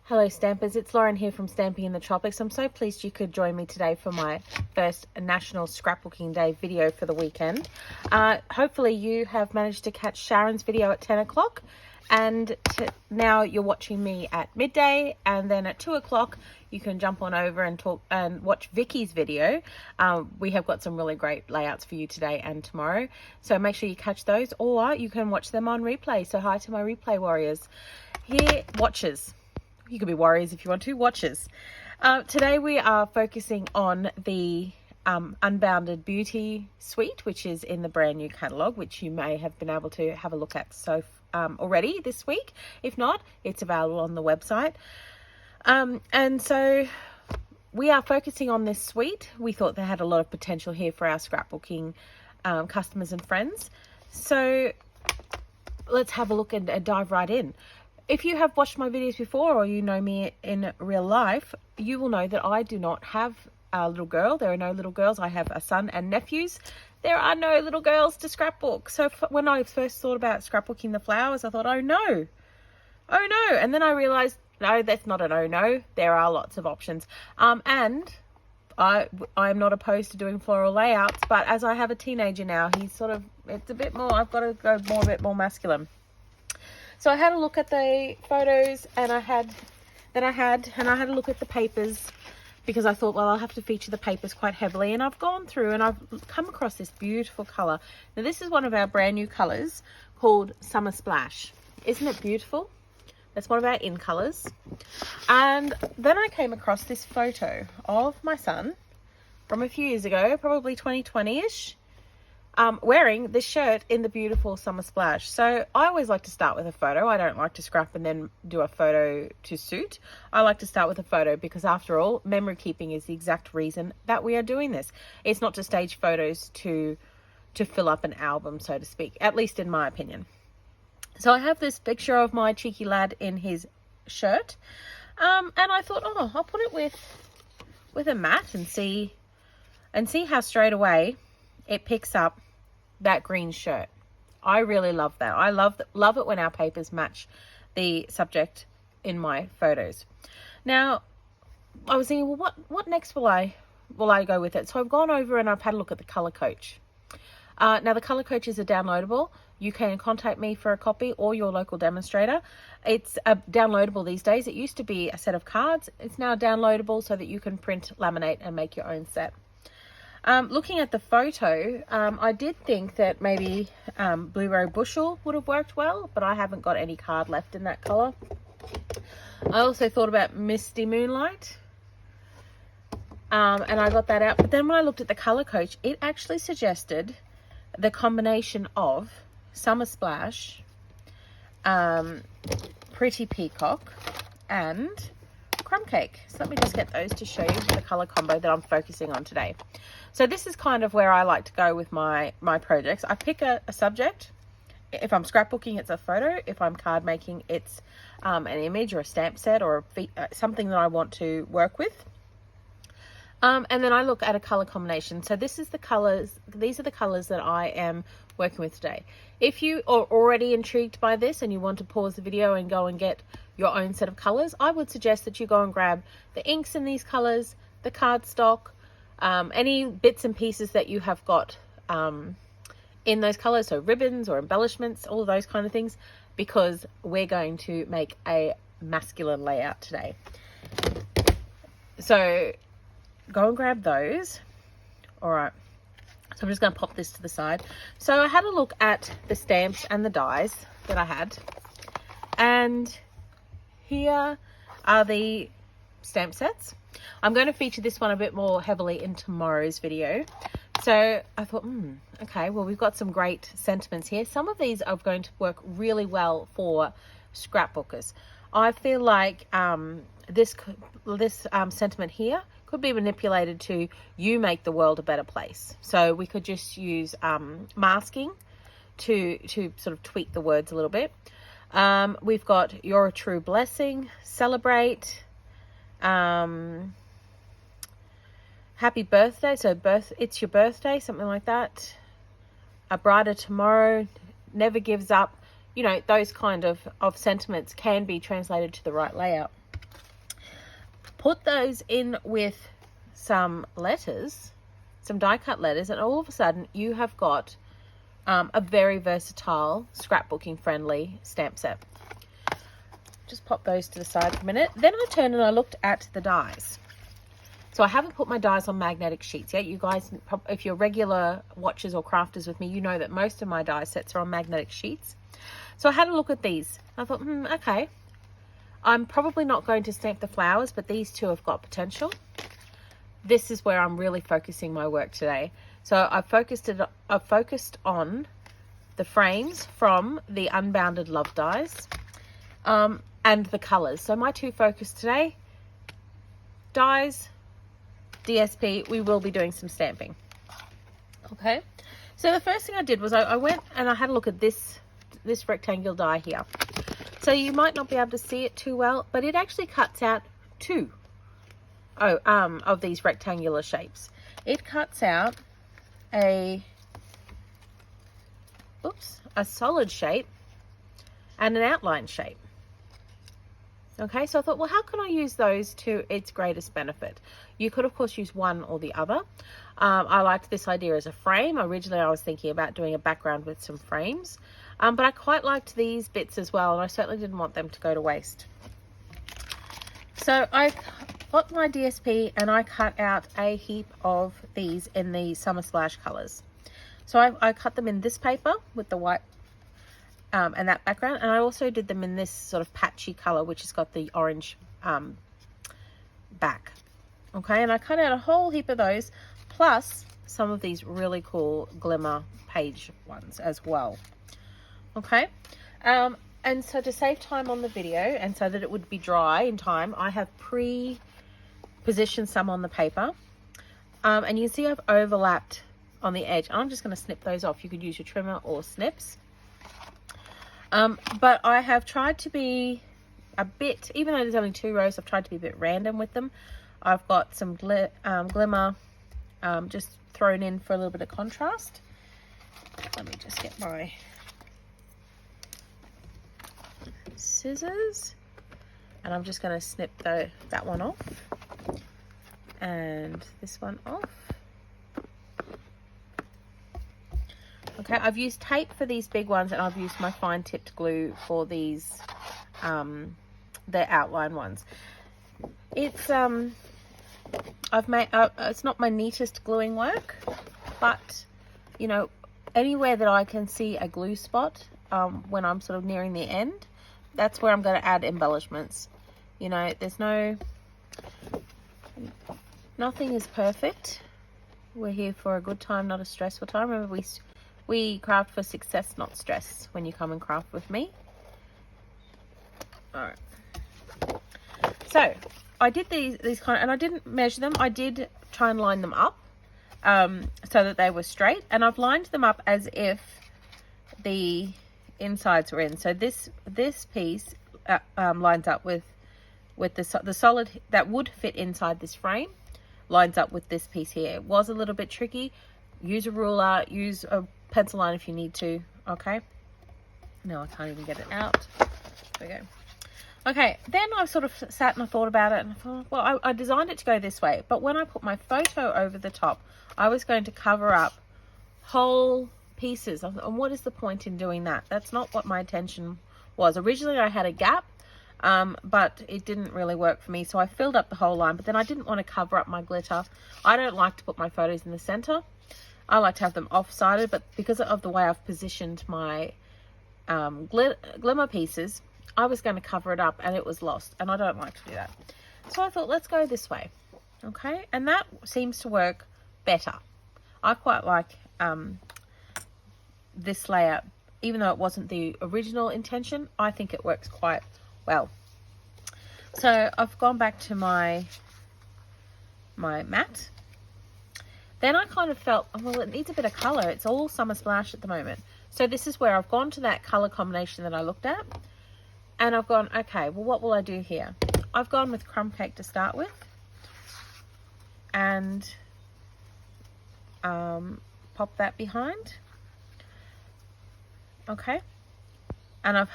Hello Stampers, it's Lauren here from Stamping in the Tropics. I'm so pleased you could join me today for my first National Scrapbooking Day video for the weekend. Hopefully you have managed to catch Sharon's video at 10 o'clock and now you're watching me at midday, and then at 2 o'clock you can jump on over and talk and watch Vicky's video. We have got some really great layouts for you today and tomorrow, so make sure you catch those, or you can watch them on replay. So hi to my replay warriors. Here, watchers. You could be warriors if you want to, watchers. Today we are focusing on the Unbounded Beauty suite, which is in the brand new catalogue, which you may have been able to have a look at already this week. If not, it's available on the website. And so we are focusing on this suite. We thought they had a lot of potential here for our scrapbooking customers and friends. So let's have a look and dive right in. If you have watched my videos before, or you know me in real life, you will know that I do not have a little girl. There are no little girls. I have a son and nephews. There are no little girls to scrapbook. So when I first thought about scrapbooking the flowers, I thought, oh no. And then I realized, no, that's not an oh no. There are lots of options. And I'm not opposed to doing floral layouts, but as I have a teenager now, it's a bit more, I've got to go a bit more masculine. So I had a look at the photos, and I had a look at the papers, because I thought, well, I'll have to feature the papers quite heavily. And I've gone through and I've come across this beautiful color. Now this is one of our brand new colors called Summer Splash. Isn't it beautiful? That's one of our in colors. And then I came across this photo of my son from a few years ago, probably 2020-ish. Wearing this shirt in the beautiful Summer Splash. So I always like to start with a photo. I don't like to scrap and then do a photo to suit. I like to start with a photo because, after all, memory keeping is the exact reason that we are doing this. It's not to stage photos to fill up an album, so to speak, at least in my opinion. So I have this picture of my cheeky lad in his shirt, and I thought, oh, I'll put it with a mat and see how straight away it picks up that green shirt. I really love that. I love it when our papers match the subject in my photos. Now, I was thinking, well, what next will I go with it? So I've gone over and I've had a look at the color coach. Now the color coaches are downloadable. You can contact me for a copy, or your local demonstrator. It's downloadable these days. It used to be a set of cards. It's now downloadable so that you can print, laminate, and make your own set. Looking at the photo, I did think that maybe Blueberry Bushel would have worked well, but I haven't got any card left in that colour. I also thought about Misty Moonlight, and I got that out. But then when I looked at the colour coach, it actually suggested the combination of Summer Splash, Pretty Peacock, and Crumb Cake. So let me just get those to show you the colour combo that I'm focusing on today. So this is kind of where I like to go with my projects. I pick a subject. If I'm scrapbooking, it's a photo. If I'm card making, it's an image or a stamp set or something that I want to work with. And then I look at a color combination. So this is the colors. These are the colors that I am working with today. If you are already intrigued by this and you want to pause the video and go and get your own set of colors, I would suggest that you go and grab the inks in these colors, the cardstock, any bits and pieces that you have got in those colors, so ribbons or embellishments, all of those kind of things, because we're going to make a masculine layout today. So go and grab those. All right, so I'm just going to pop this to the side. So I had a look at the stamps and the dies that I had, and here are the stamp sets. I'm going to feature this one a bit more heavily in tomorrow's video. So I thought, okay, well, we've got some great sentiments here. Some of these are going to work really well for scrapbookers. I feel like this sentiment here could be manipulated to you make the world a better place. So we could just use masking to sort of tweak the words a little bit. We've got You're a True Blessing, Celebrate, Happy Birthday, so it's your birthday, something like that. A Brighter Tomorrow, Never Gives Up. You know, those kind of sentiments can be translated to the right layout. Put those in with some letters, some die cut letters, and all of a sudden you have got a very versatile scrapbooking friendly stamp set. Just pop those to the side for a minute. Then I turned and I looked at the dies. So I haven't put my dies on magnetic sheets yet. You guys, if you're regular watchers or crafters with me, you know that most of my die sets are on magnetic sheets. So I had a look at these. I thought, okay, I'm probably not going to stamp the flowers, but these two have got potential. This is where I'm really focusing my work today. So I've focused on the frames from the Unbounded Love dies, and the colors. So my two focus today, dies, DSP. We will be doing some stamping. Okay. So the first thing I did was I went and I had a look at this rectangular die here. So you might not be able to see it too well, but it actually cuts out two of these rectangular shapes. It cuts out a solid shape and an outline shape. Okay, so I thought, well, how can I use those to its greatest benefit? You could, of course, use one or the other. I liked this idea as a frame. Originally, I was thinking about doing a background with some frames, but I quite liked these bits as well, and I certainly didn't want them to go to waste. So I got my DSP and I cut out a heap of these in the Summer Splash colors. So I cut them in this paper with the white and that background, and I also did them in this sort of patchy color, which has got the orange back. Okay, and I cut out a whole heap of those, plus some of these really cool glimmer page ones as well. Okay, and so to save time on the video and so that it would be dry in time, I have pre-positioned some on the paper, and you can see I've overlapped on the edge. I'm just going to snip those off. You could use your trimmer or snips. But I have tried to be a bit, even though there's only 2 rows, I've tried to be a bit random with them. I've got some glimmer just thrown in for a little bit of contrast. Let me just get my scissors, and I'm just going to snip that one off and this one off. Okay, I've used tape for these big ones, and I've used my fine tipped glue for these, the outline ones. It's it's not my neatest gluing work, but you know, anywhere that I can see a glue spot, when I'm sort of nearing the end, that's where I'm going to add embellishments. You know, there's nothing is perfect. We're here for a good time, not a stressful time. Remember, we craft for success, not stress, when you come and craft with me. All right. So I did these kind of, and I didn't measure them. I did try and line them up so that they were straight, and I've lined them up as if the insides were in. So this piece lines up with the solid that would fit inside this frame, lines up with this piece here. It was a little bit tricky. Use a ruler, use a pencil line if you need to. Okay, no, I can't even get it out. There we go. Okay, then I sort of sat and I thought about it, and I thought, well, I designed it to go this way, but when I put my photo over the top, I was going to cover up whole pieces. And what is the point in doing that? That's not what my intention was. Originally I had a gap, but it didn't really work for me, so I filled up the whole line, but then I didn't want to cover up my glitter. I don't like to put my photos in the center. I like to have them off-sided, but because of the way I've positioned my glimmer pieces, I was going to cover it up and it was lost, and I don't like to do that. So I thought, let's go this way. Okay, and that seems to work better. I quite like this layout, even though it wasn't the original intention. I think it works quite well. So I've gone back to my mat. Then I kind of felt, well, it needs a bit of color. It's all Summer Splash at the moment. So this is where I've gone to that color combination that I looked at, and I've gone, okay, well, what will I do here? I've gone with crumb cake to start with, and pop that behind. Okay, and I've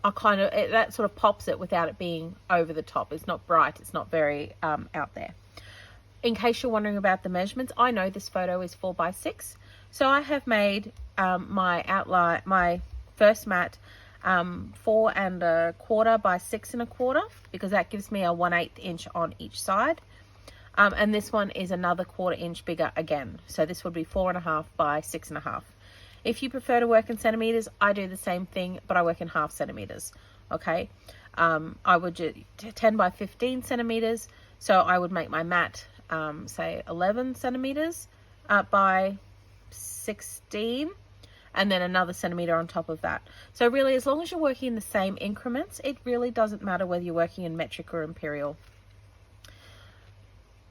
that sort of pops it without it being over the top. It's not bright, it's not very out there. In case you're wondering about the measurements, I know this photo is 4x6, so I have made my outline, my first mat 4 1/4 by 6 1/4, because that gives me a 1/8 inch on each side. And this one is another 1/4 inch bigger again, so this would be 4 1/2 by 6 1/2. If you prefer to work in centimeters, I do the same thing, but I work in half centimeters. Okay, I would do 10 by 15 centimeters, so I would make my mat say 11 centimeters by 16, and then another centimeter on top of that. So really, as long as you're working in the same increments, it really doesn't matter whether you're working in metric or imperial.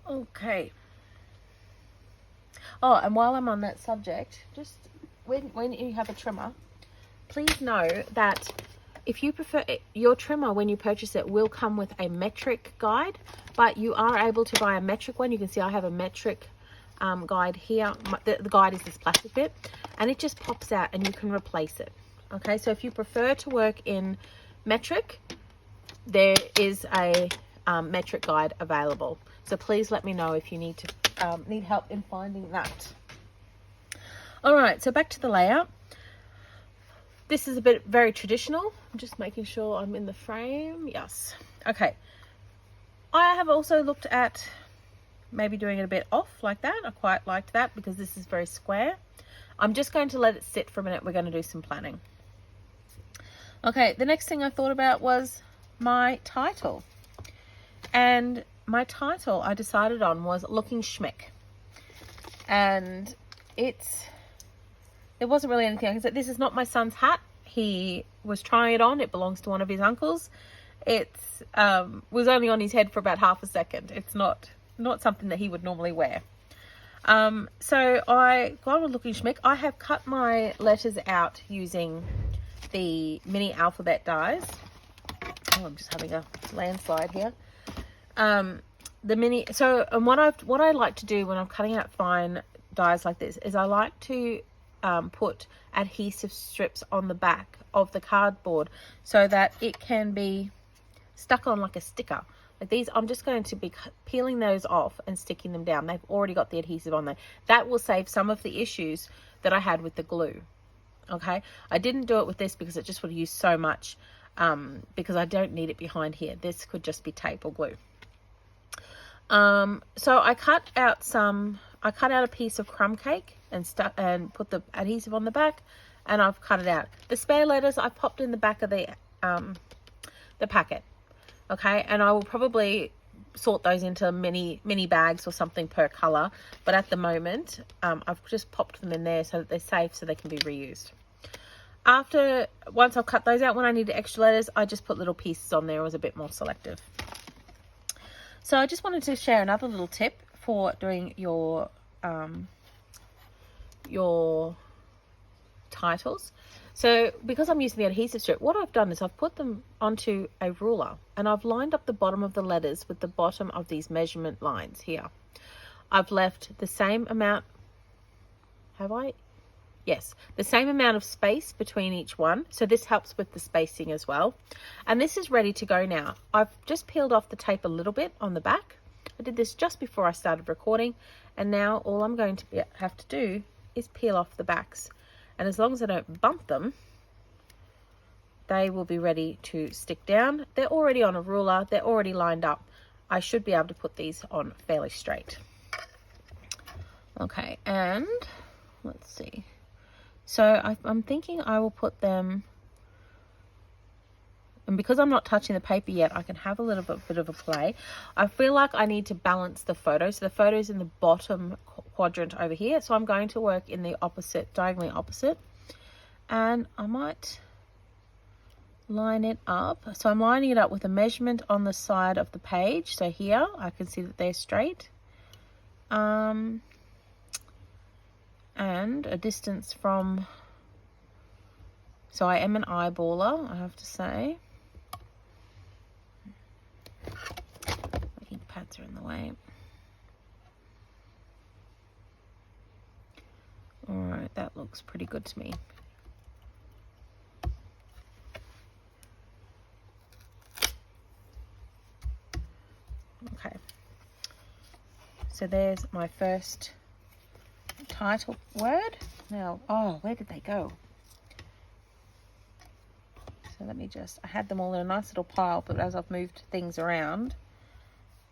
Okay. Oh, and while I'm on that subject, just when you have a trimmer, please know that if you prefer your trimmer, when you purchase it, will come with a metric guide, but you are able to buy a metric one. You can see I have a metric guide here. The guide is this plastic bit, and it just pops out and you can replace it. Okay, so if you prefer to work in metric, there is a metric guide available. So please let me know if you need help in finding that. All right, so back to the layout. This is very traditional. I'm just making sure I'm in the frame. Yes. Okay. I have also looked at maybe doing it a bit off like that. I quite liked that because this is very square. I'm just going to let it sit for a minute. We're going to do some planning. Okay, the next thing I thought about was my title. And my title I decided on was Looking Schmick. And it wasn't really anything. I can say, this is not my son's hat. He was trying it on. It belongs to one of his uncles. It was only on his head for about half a second. It's not something that he would normally wear. So I got a Looking Schmick. I have cut my letters out using the mini alphabet dies. Oh, I'm just having a landslide here. And what I like to do when I'm cutting out fine dies like this is I like to put adhesive strips on the back of the cardboard so that it can be stuck on like a sticker. Like these, I'm just going to be peeling those off and sticking them down. They've already got the adhesive on there. That will save some of the issues that I had with the glue. Okay, I didn't do it with this because it just would use so much, because I don't need it behind here. This could just be tape or glue. So I cut out a piece of crumb cake and put the adhesive on the back, and I've cut it out. The spare letters I popped in the back of the packet. Okay, and I will probably sort those into mini bags or something per color, but at the moment I've just popped them in there so that they're safe, so they can be reused. Once I've cut those out, when I need extra letters, I just put little pieces on there. It was a bit more selective. So I just wanted to share another little tip for doing your titles. So because I'm using the adhesive strip, what I've done is I've put them onto a ruler and I've lined up the bottom of the letters with the bottom of these measurement lines here. I've left the same amount, have I? Yes, the same amount of space between each one. So this helps with the spacing as well. And this is ready to go now. I've just peeled off the tape a little bit on the back. I did this just before I started recording. And now all I'm going to have to do is peel off the backs. And as long as I don't bump them, they will be ready to stick down. They're already on a ruler. They're already lined up. I should be able to put these on fairly straight. Okay, and let's see. So I'm thinking I will put them, and because I'm not touching the paper yet, I can have a little bit of a play. I feel like I need to balance the photo. So the photo's in the bottom quadrant over here. So I'm going to work in the opposite, diagonally opposite. And I might line it up. So I'm lining it up with a measurement on the side of the page. So here I can see that they're straight. And a distance from, so I am an eyeballer, I have to say. My ink pads are in the way. Alright, that looks pretty good to me. So there's my first title word. Now, oh, where did they go? So let me just, I had them all in a nice little pile, but as I've moved things around,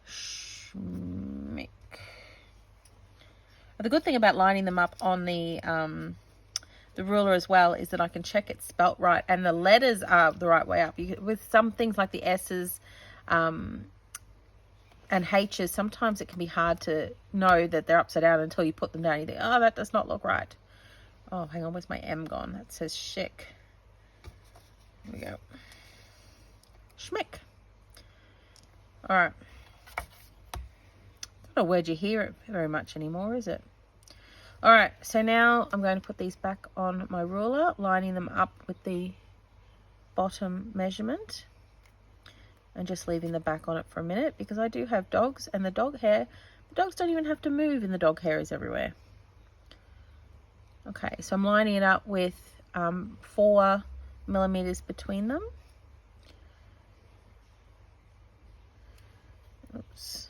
schmick. The good thing about lining them up on the ruler as well is that I can check it's spelt right and the letters are the right way up. With some things like the S's and H's, sometimes it can be hard to know that they're upside down until you put them down. You think, oh, that does not look right. Oh, hang on, where's my M gone? That says chic. Here we go. Schmick. All right. Not a word you hear very much anymore, is it? All right, so now I'm going to put these back on my ruler, lining them up with the bottom measurement and just leaving the back on it for a minute because I do have dogs, and the dogs don't even have to move and the dog hair is everywhere. Okay, so I'm lining it up with 4 millimeters between them. Oops.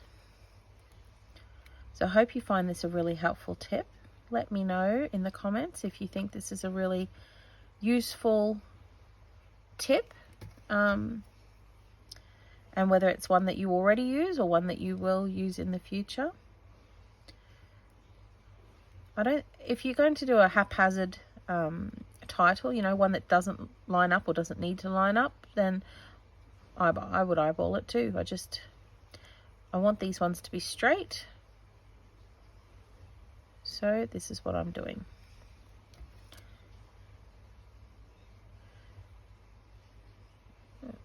So I hope you find this a really helpful tip. Let me know in the comments if you think this is a really useful tip, and whether it's one that you already use or one that you will use in the future. If you're going to do a haphazard title, you know, one that doesn't line up or doesn't need to line up, then I would eyeball it too. I want these ones to be straight. So this is what I'm doing.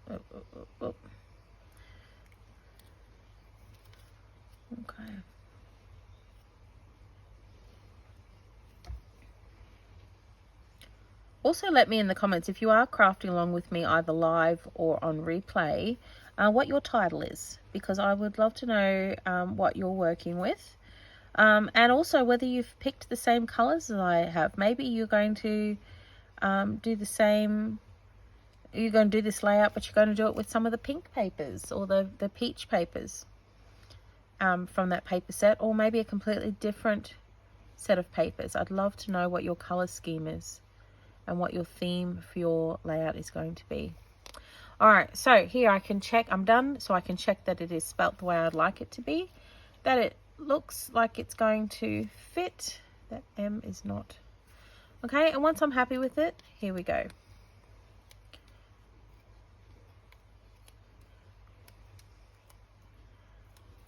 Okay. Also, let me in the comments if you are crafting along with me either live or on replay, what your title is, because I would love to know what you're working with. And also whether you've picked the same colors as I have. Maybe you're going to do the same, you're going to do this layout, but you're going to do it with some of the pink papers or the peach papers from that paper set, or maybe a completely different set of papers. I'd love to know what your color scheme is and what your theme for your layout is going to be. All right, so here I can check, I'm done, so I can check that it is spelt the way I'd like it to be, that it looks like it's going to fit. That M is not. Okay, and once I'm happy with it, here we go.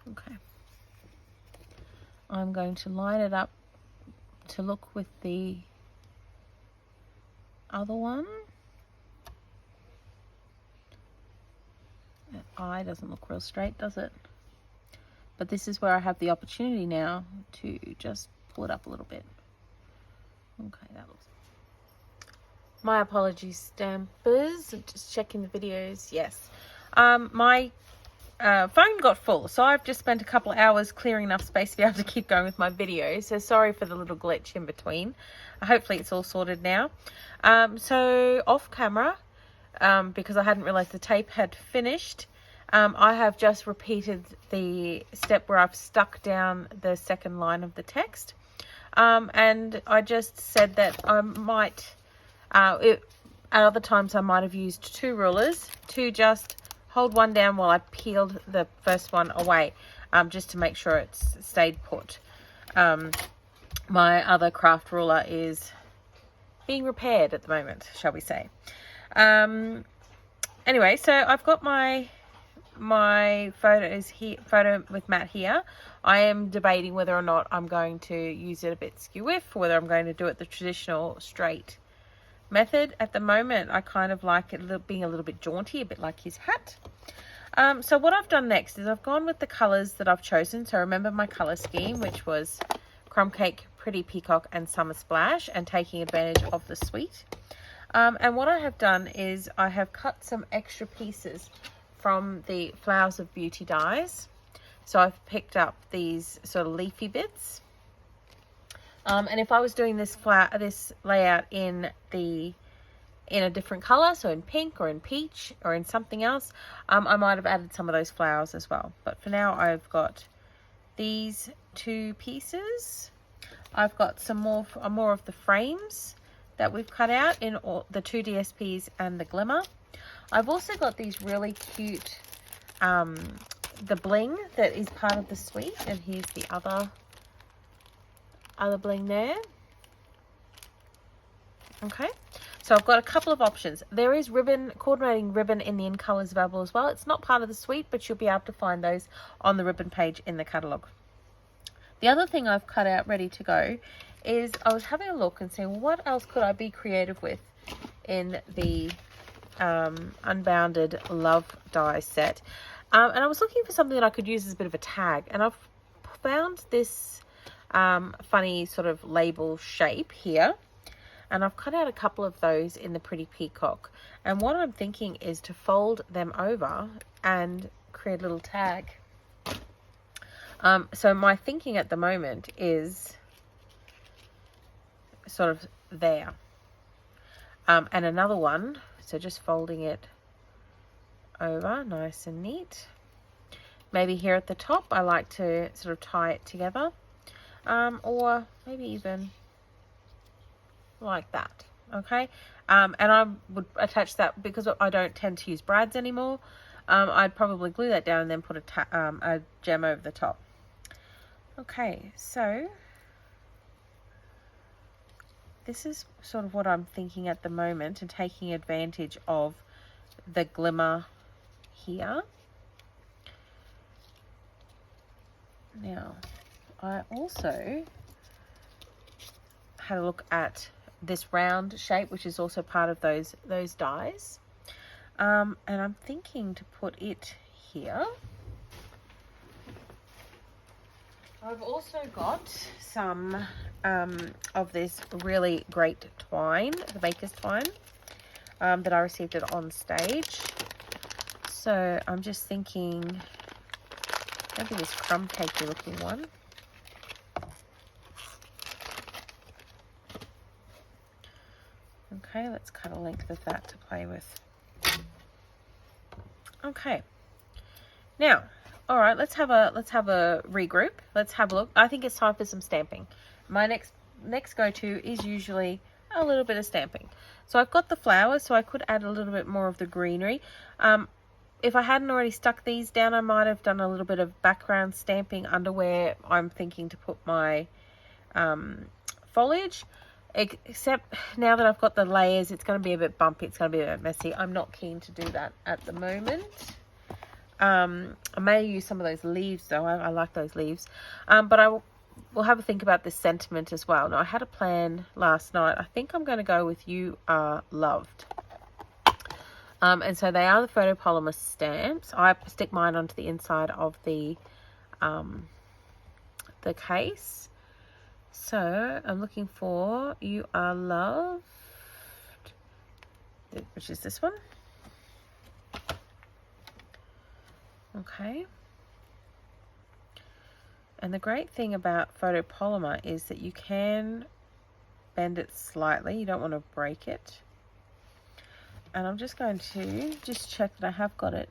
Okay. I'm going to line it up to look with the other one. That eye doesn't look real straight, does it? But this is where I have the opportunity now to just pull it up a little bit. Okay, that looks... My apologies, stampers. I'm just checking the videos. Yes. My phone got full, so I've just spent a couple of hours clearing enough space to be able to keep going with my video. So sorry for the little glitch in between. Hopefully it's all sorted now. So off camera, because I hadn't realized the tape had finished, I have just repeated the step where I've stuck down the second line of the text. And I just said that I might, at other times I might have used 2 rulers to just hold one down while I peeled the first one away, just to make sure it's stayed put. My other craft ruler is being repaired at the moment, shall we say. Anyway, so I've got my photo with Matt here. I am debating whether or not I'm going to use it a bit skew-whiff, or whether I'm going to do it the traditional straight method. At the moment, I kind of like it being a little bit jaunty, a bit like his hat. So what I've done next is I've gone with the colors that I've chosen. So remember my color scheme, which was Crumb Cake, Pretty Peacock, and Summer Splash, and taking advantage of the suite. And what I have done is I have cut some extra pieces from the Flowers of Beauty dies. So I've picked up these sort of leafy bits. And if I was doing this layout in a different color, so in pink or in peach or in something else, I might have added some of those flowers as well. But for now, I've got these 2 pieces. I've got some more of the frames that we've cut out in all, the 2 DSPs and the glimmer. I've also got these really cute, the bling that is part of the suite, and here's the other bling there. Okay, so I've got a couple of options. There is ribbon, coordinating ribbon in the In Colours available as well. It's not part of the suite, but you'll be able to find those on the ribbon page in the catalogue. The other thing I've cut out ready to go is I was having a look and saying, well, what else could I be creative with in the Unbounded Love die set? And I was looking for something that I could use as a bit of a tag, and I've found this funny sort of label shape here, and I've cut out a couple of those in the Pretty Peacock, and what I'm thinking is to fold them over and create a little tag. So my thinking at the moment is sort of there, and another one, so just folding it over nice and neat. Maybe here at the top I like to sort of tie it together, or maybe even like that. Okay, and I would attach that, because I don't tend to use brads anymore. I'd probably glue that down and then put a gem over the top. Okay, so this is sort of what I'm thinking at the moment, and taking advantage of the glimmer here. Now, I also had a look at this round shape, which is also part of those dies, and I'm thinking to put it here. I've also got some of this really great twine, the baker's twine, that I received it on stage. So I'm just thinking, maybe this crumb cakey looking one. Okay, let's cut a length of that to play with. Okay, now, all right, let's have a regroup. Let's have a look. I think it's time for some stamping. My next go-to is usually a little bit of stamping. So I've got the flowers, so I could add a little bit more of the greenery. If I hadn't already stuck these down, I might have done a little bit of background stamping under where I'm thinking to put my foliage. Except now that I've got the layers, it's going to be a bit bumpy, it's going to be a bit messy. I'm not keen to do that at the moment. I may use some of those leaves though. I like those leaves. But we'll have a think about this sentiment as well. Now, I had a plan last night. I think I'm going to go with You Are Loved. And so they are the photopolymer stamps. I stick mine onto the inside of the case. So I'm looking for You Are Loved, which is this one. Okay. And the great thing about photopolymer is that you can bend it slightly. You don't want to break it. And I'm just going to check that I have got it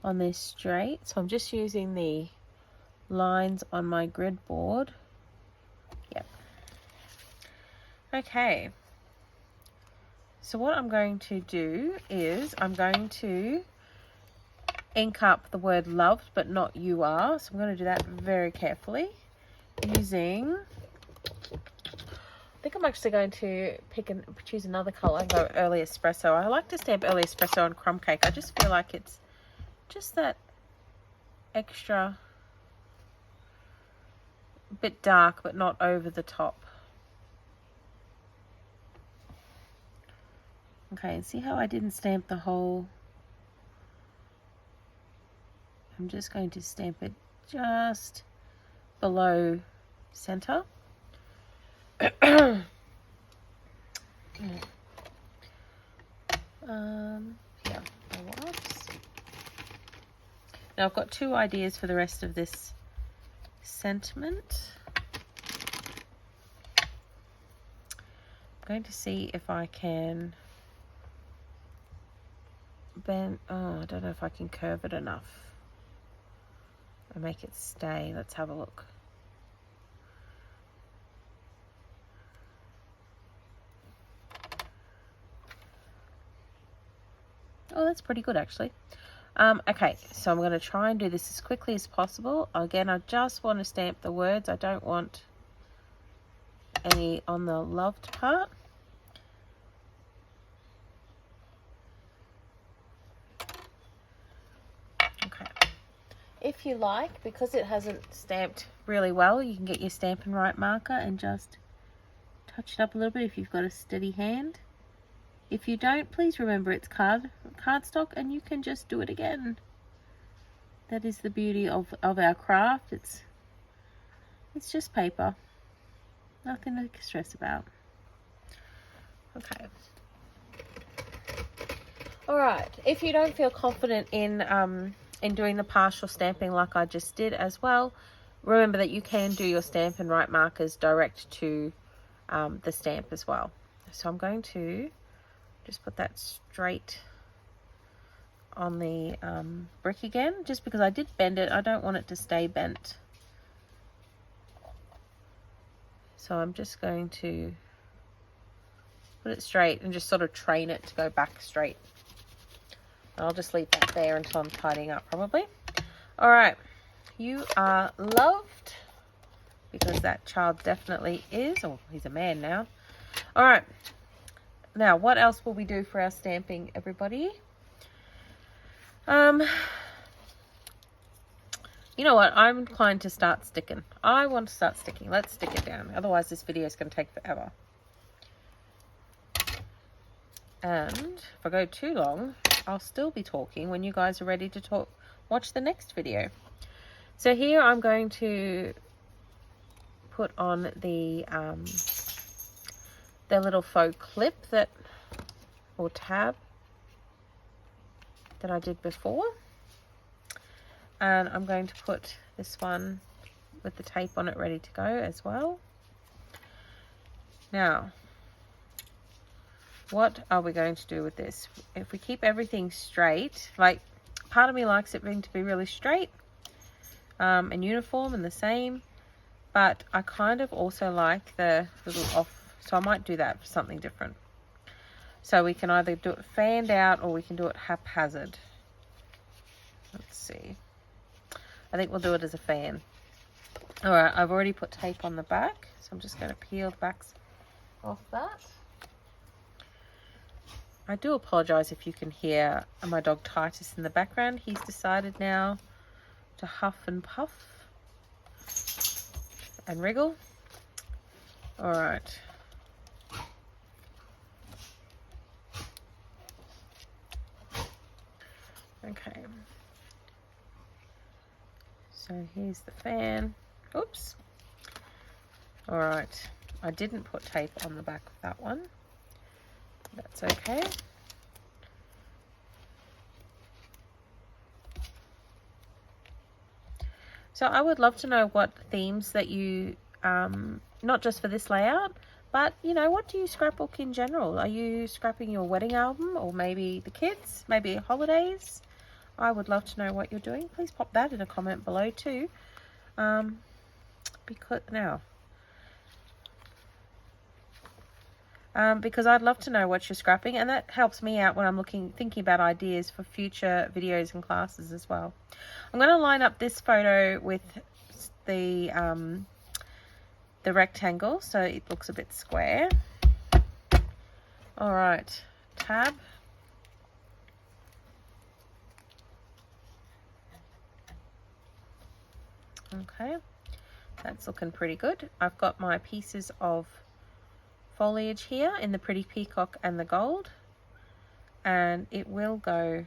on there straight. So I'm just using the lines on my grid board. Yep. Okay. So what I'm going to do is I'm going to ink up the word loved, but not you are. So I'm going to do that very carefully using, I think I'm actually going to choose another color and go early espresso. I like to stamp early espresso on crumb cake. I just feel like it's just that extra bit dark, but not over the top. Okay, see how I didn't stamp the whole. I'm just going to stamp it just below center. Yeah, now I've got 2 ideas for the rest of this sentiment. I'm going to see if I can bend. Oh, I don't know if I can curve it enough. and make it stay. Let's have a look. Oh, that's pretty good actually. Okay, so I'm going to try and do this as quickly as possible. Again, I just want to stamp the words. I don't want any on the loved part. Okay. If you like, because it hasn't stamped really well, you can get your Stampin' Right marker and just touch it up a little bit if you've got a steady hand. If you don't, please remember it's cardstock and you can just do it again. That is the beauty of our craft. It's just paper. Nothing to stress about. Okay. Alright, if you don't feel confident in doing the partial stamping like I just did as well, remember that you can do your Stampin' Right markers direct to the stamp as well. So I'm going to just put that straight on the brick again, just because I did bend it. I don't want it to stay bent. So I'm just going to put it straight and just sort of train it to go back straight. I'll just leave that there until I'm tidying up probably. All right, you are loved, because that child definitely is. Oh, he's a man now. All right, now what else will we do for our stamping, everybody? You know what? I'm inclined to start sticking. I want to start sticking. Let's stick it down. Otherwise, this video is going to take forever. And if I go too long, I'll still be talking when you guys are ready to watch the next video. So here I'm going to put on the little faux clip or tab that I did before. And I'm going to put this one with the tape on it ready to go as well. Now, what are we going to do with this? If we keep everything straight, like part of me likes it to be really straight and uniform and the same, but I kind of also like the little off, so I might do that for something different. So we can either do it fanned out or we can do it haphazard. Let's see. I think we'll do it as a fan. All right, I've already put tape on the back, so I'm just going to peel the backs off that. I do apologize if you can hear my dog Titus in the background. He's decided now to huff and puff and wriggle. All right. Okay. So here's the fan. Oops. All right. I didn't put tape on the back of that one. That's okay. So I would love to know what themes that you, not just for this layout, but you know, what do you scrapbook in general? Are you scrapping your wedding album, or maybe the kids, maybe holidays? I would love to know what you're doing. Please pop that in a comment below too. Because I'd love to know what you're scrapping, and that helps me out when I'm thinking about ideas for future videos and classes as well. I'm going to line up this photo with the rectangle so it looks a bit square. All right, tab. Okay, that's looking pretty good. I've got my pieces of foliage here in the pretty peacock and the gold, and it will go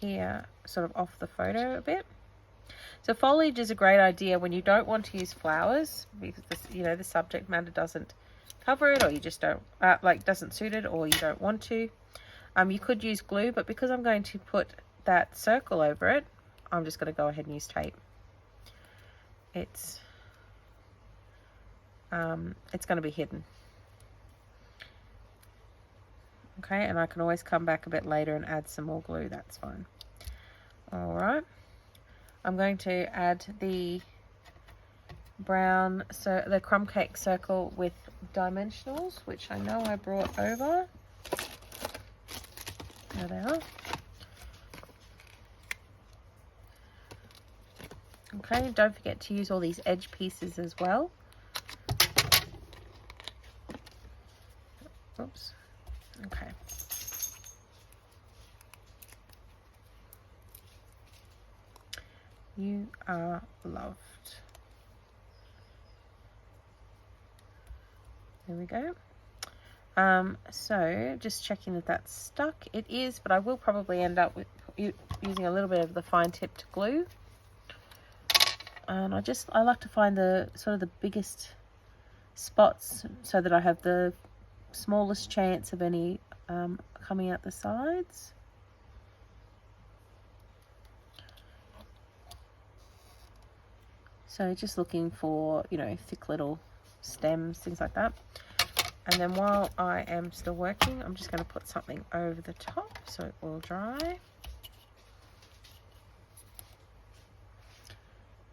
here sort of off the photo a bit. So foliage is a great idea when you don't want to use flowers, because this, you know, the subject matter doesn't cover it, or you just don't doesn't suit it, or you don't want to. You could use glue, but because I'm going to put that circle over it, I'm just going to go ahead and use tape. It's going to be hidden. Okay, and I can always come back a bit later and add some more glue. That's fine. All right. I'm going to add the brown, so the crumb cake circle with dimensionals, which I know I brought over. There they are. Okay, don't forget to use all these edge pieces as well. Oops. Okay. You are loved. There we go. So just checking that that's stuck. It is, but I will probably end up with using a little bit of the fine tipped glue. And I like to find the sort of the biggest spots so that I have the smallest chance of any coming out the sides. So just looking for, you know, thick little stems, things like that. And then while I am still working, I'm just going to put something over the top so it will dry.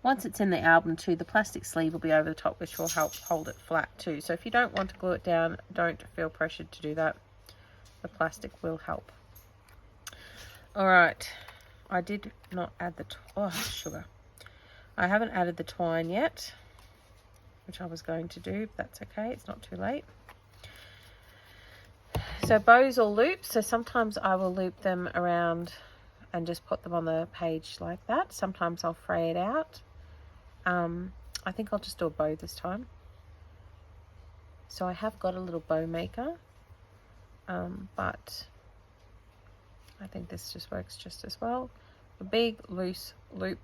Once it's in the album too, the plastic sleeve will be over the top, which will help hold it flat too. So if you don't want to glue it down, don't feel pressured to do that. The plastic will help. All right, I did not add the sugar. I haven't added the twine yet, which I was going to do, but that's okay. It's not too late. So bows or loops. So sometimes I will loop them around and just put them on the page like that. Sometimes I'll fray it out. I think I'll just do a bow this time. So I have got a little bow maker, but I think this just works just as well. A big loose loop.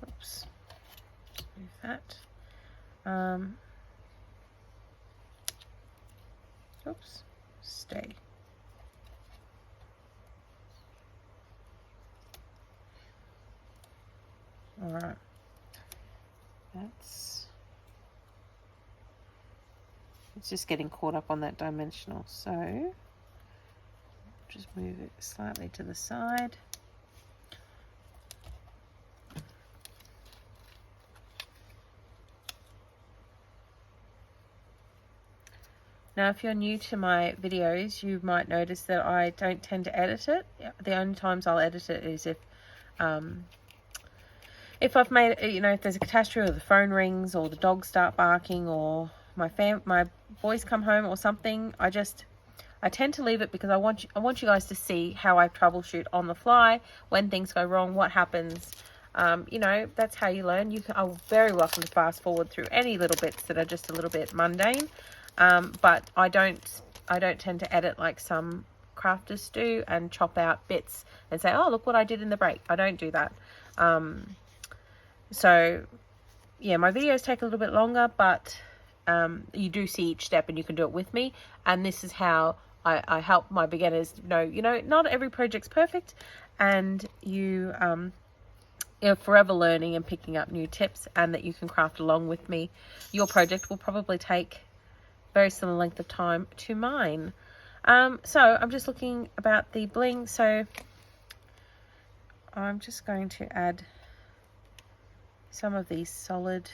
Oops, move that. Oops, stay. All right, it's just getting caught up on that dimensional, so just move it slightly to the side. Now, if you're new to my videos, you might notice that I don't tend to edit it. The only times I'll edit it is if I've made, you know, if there's a catastrophe or the phone rings or the dogs start barking or my boys come home or something, I tend to leave it because I want you guys to see how I troubleshoot on the fly when things go wrong, what happens. You know, that's how you learn. You are very welcome to fast forward through any little bits that are just a little bit mundane. But I don't tend to edit like some crafters do and chop out bits and say, oh, look what I did in the break. I don't do that. So yeah, my videos take a little bit longer, but you do see each step and you can do it with me. And this is how I help my beginners know, you know, not every project's perfect, and you're forever learning and picking up new tips, and that you can craft along with me. Your project will probably take very similar length of time to mine. So I'm just looking about the bling. So I'm just going to add some of these solid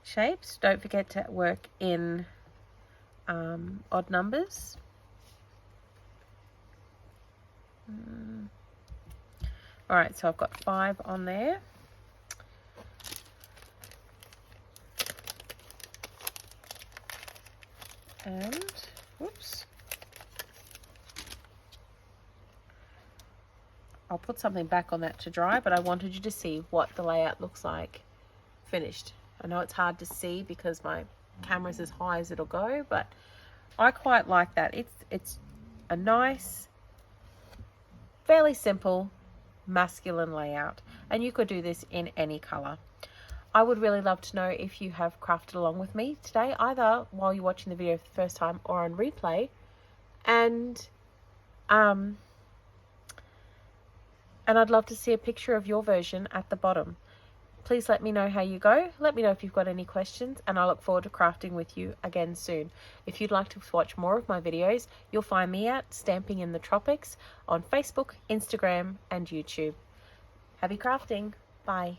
shapes. Don't forget to work in odd numbers. All right, so I've got 5 on there. And, whoops, I'll put something back on that to dry, but I wanted you to see what the layout looks like finished. I know it's hard to see because my camera's as high as it'll go, but I quite like that. It's a nice, fairly simple, masculine layout, and you could do this in any color. I would really love to know if you have crafted along with me today, either while you're watching the video for the first time or on replay. And I'd love to see a picture of your version at the bottom. Please let me know how you go. Let me know if you've got any questions, and I look forward to crafting with you again soon. If you'd like to watch more of my videos, you'll find me at Stamping in the Tropics on Facebook, Instagram, and YouTube. Happy crafting. Bye.